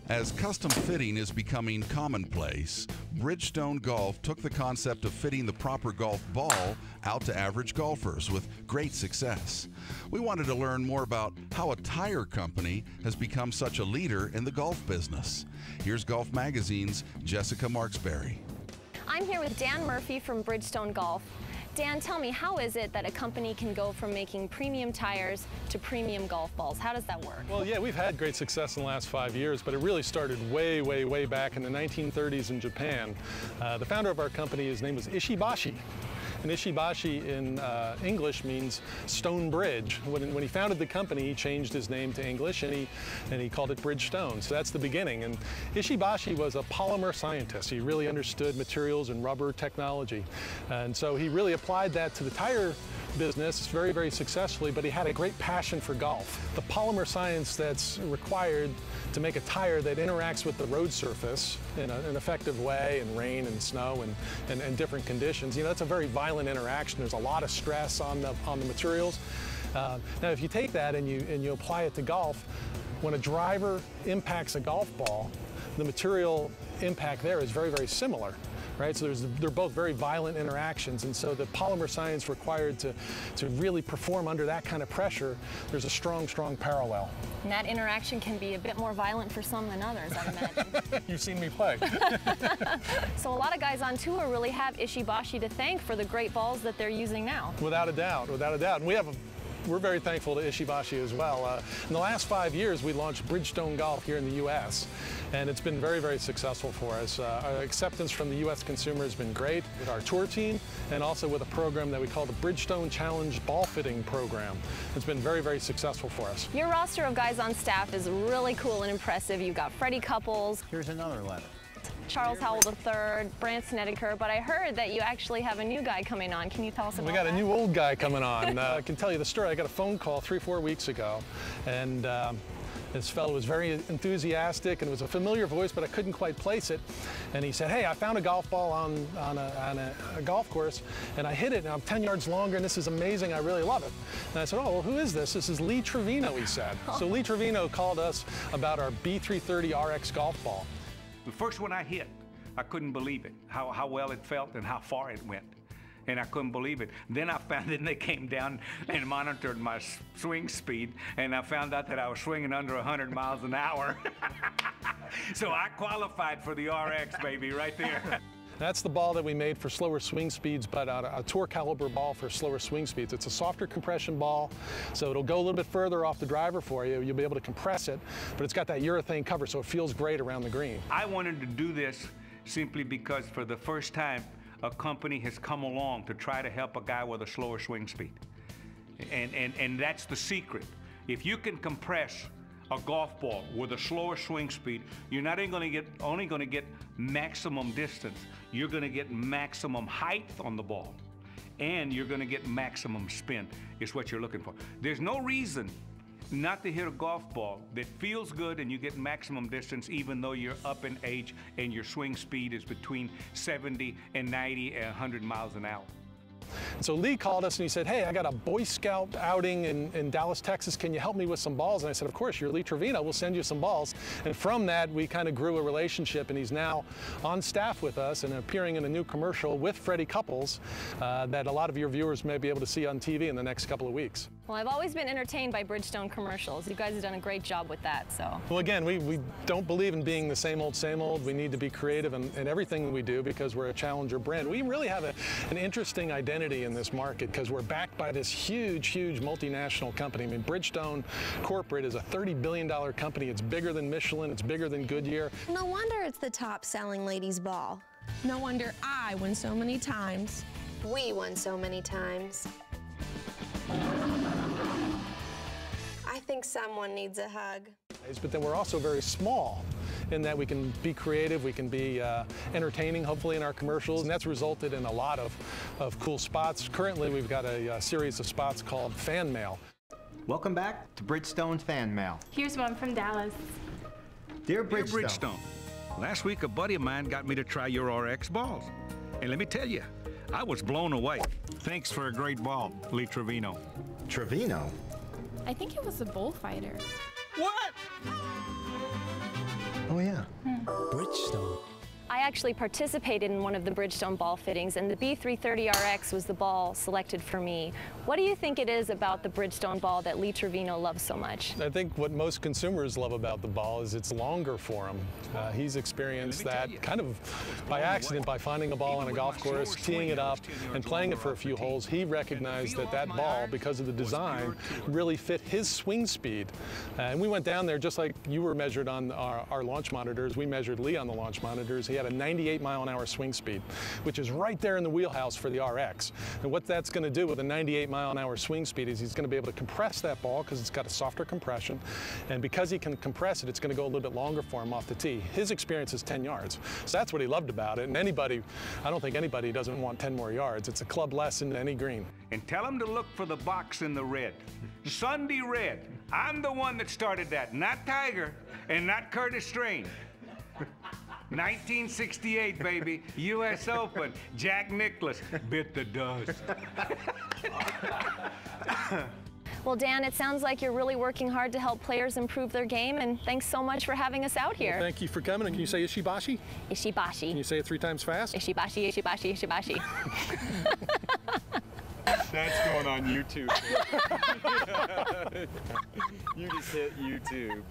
As custom fitting is becoming commonplace, Bridgestone Golf took the concept of fitting the proper golf ball out to average golfers with great success. We wanted to learn more about how a tire company has become such a leader in the golf business. Here's Golf Magazine's Jessica Marksberry. I'm here with Dan Murphy from Bridgestone Golf. Dan, tell me, how is it that a company can go from making premium tires to premium golf balls? How does that work? Well, yeah, we've had great success in the last 5 years, but it really started way back in the 1930s in Japan. The founder of our company, his name was Ishibashi. And Ishibashi in English means stone bridge. When he founded the company, he changed his name to English and he called it Bridgestone. So that's the beginning. And Ishibashi was a polymer scientist. He really understood materials and rubber technology. And so he really applied that to the tire business very successfully, but he had a great passion for golf. The polymer science that's required to make a tire that interacts with the road surface in an effective way in rain and snow and different conditions. You know, it's a very violent interaction. There's a lot of stress on the materials. Now, if you take that and you apply it to golf, when a driver impacts a golf ball, the material impact there is very similar. Right? So they're both very violent interactions, and so the polymer science required to really perform under that kind of pressure, there's a strong parallel. And that interaction can be a bit more violent for some than others, I imagine. You've seen me play. So a lot of guys on tour really have Ishibashi to thank for the great balls that they're using now. Without a doubt. And we're very thankful to Ishibashi as well. In the last 5 years, we launched Bridgestone Golf here in the U.S., and it's been very successful for us. Our acceptance from the U.S. consumer has been great with our tour team and also with a program that we call the Bridgestone Challenge Ball Fitting Program. It's been very successful for us. Your roster of guys on staff is really cool and impressive. You've got Freddie Couples. Here's another letter. Charles Howell III, Branson Snedeker, but I heard that you actually have a new guy coming on. Can you tell us about that? We got a new old guy coming on. I can tell you the story. I got a phone call 3-4 weeks ago, and this fellow was very enthusiastic, and it was a familiar voice, but I couldn't quite place it. And he said, hey, I found a golf ball on a golf course, and I hit it, and I'm 10 yards longer, and this is amazing. I really love it. And I said, oh, well, who is this? This is Lee Trevino, he said. So Lee Trevino called us about our B330 RX golf ball. The first one I hit, I couldn't believe it, how well it felt and how far it went. And I couldn't believe it. Then I found that they came down and monitored my swing speed, and I found out that I was swinging under 100 miles an hour. So I qualified for the RX, baby, right there. That's the ball that we made for slower swing speeds, but a tour caliber ball for slower swing speeds. It's a softer compression ball, so it'll go a little bit further off the driver for you. You'll be able to compress it, but it's got that urethane cover, so it feels great around the green. I wanted to do this simply because for the first time, a company has come along to try to help a guy with a slower swing speed. And that's the secret. If you can compress a golf ball with a slower swing speed, you're not only going to get maximum distance, you're going to get maximum height on the ball, and you're going to get maximum spin is what you're looking for. There's no reason not to hit a golf ball that feels good and you get maximum distance even though you're up in age and your swing speed is between 70 and 90 and 100 miles an hour. So Lee called us and he said, hey, I got a Boy Scout outing in Dallas, Texas. Can you help me with some balls? And I said, of course, you're Lee Trevino. We'll send you some balls. And from that, we kind of grew a relationship, and he's now on staff with us and appearing in a new commercial with Freddie Couples that a lot of your viewers may be able to see on TV in the next couple of weeks. Well, I've always been entertained by Bridgestone commercials. You guys have done a great job with that, so. Well, again, we don't believe in being the same old. We need to be creative in everything we do because we're a challenger brand. We really have an interesting identity in this market because we're backed by this huge multinational company. I mean, Bridgestone Corporate is a $30 billion company. It's bigger than Michelin. It's bigger than Goodyear. No wonder it's the top-selling ladies' ball. No wonder I won so many times. We won so many times. I think someone needs a hug. But then we're also very small in that we can be creative, we can be entertaining, hopefully, in our commercials, and that's resulted in a lot of cool spots. Currently, we've got a series of spots called Fan Mail. Welcome back to Bridgestone's Fan Mail. Here's one from Dallas. Dear Bridgestone. Dear Bridgestone, last week a buddy of mine got me to try your RX balls. And let me tell you, I was blown away. Thanks for a great ball, Lee Trevino. Trevino? I think it was a bullfighter. What? Oh, Bridgestone. I actually participated in one of the Bridgestone ball fittings, and the B330RX was the ball selected for me. What do you think it is about the Bridgestone ball that Lee Trevino loves so much? I think what most consumers love about the ball is it's longer for him. He's experienced that kind of by accident by finding a ball on a golf course, teeing it up, and playing it for a few holes. He recognized that that ball, because of the design, really fit his swing speed. And we went down there just like you were measured on our launch monitors. We measured Lee on the launch monitors. He had a 98-mile-an-hour swing speed, which is right there in the wheelhouse for the RX. And what that's going to do with a 98-mile-an-hour swing speed is he's going to be able to compress that ball because it's got a softer compression. And because he can compress it, it's going to go a little bit longer for him off the tee. His experience is 10 yards. So that's what he loved about it. And anybody, I don't think anybody doesn't want 10 more yards. It's a club lesson to any green. And tell him to look for the box in the red. Sunday red. I'm the one that started that, not Tiger and not Curtis Strain. 1968, baby, U.S. Open. Jack Nicklaus bit the dust. Well, Dan, it sounds like you're really working hard to help players improve their game, and thanks so much for having us out here. Well, thank you for coming. And can you say Ishibashi? Ishibashi. Can you say it 3 times fast? Ishibashi, Ishibashi, Ishibashi. That's going on YouTube. You just hit YouTube.